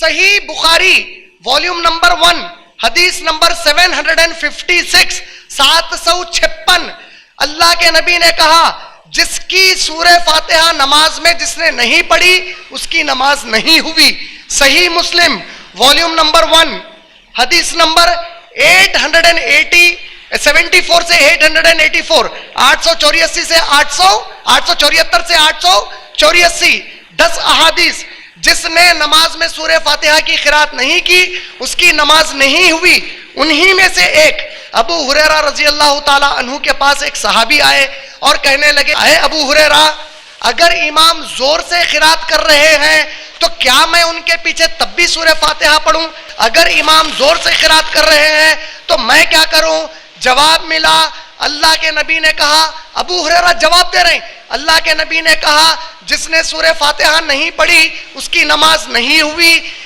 صحیح بخاری volume number 1 حدیث number 756 756 اللہ کے نبی نے کہا جس کی سورہ فاتحہ نماز میں جس نے نہیں پڑھی اس کی نماز نہیں ہوئی. صحیح مسلم والیوم نمبر 1 حدیث نمبر 874 سے 884 884 سے 874 سے 884 10 احادیث. جس نے نماز میں سورہ فاتحہ کی قرات نہیں کی اس کی نماز نہیں ہوئی. انہی میں سے ایک ابو ہریرہ رضی اللہ تعالی عنہ کے پاس ایک صحابی آئے اور کہنے لگے اے ابو ہریرہ اگر امام زور سے قرات کر رہے ہیں تو کیا میں ان کے پیچھے تب بھی سورہ فاتحہ پڑھوں؟ اگر امام زور سے قرات کر رہے ہیں تو میں کیا کروں؟ جواب ملا اللہ کے نبی نے کہا ابو ہریرہ جواب دے رہے ہیں اللہ کے نبی نے کہا جس نے سورہ فاتحہ نہیں پڑھی اس کی نماز نہیں ہوئی.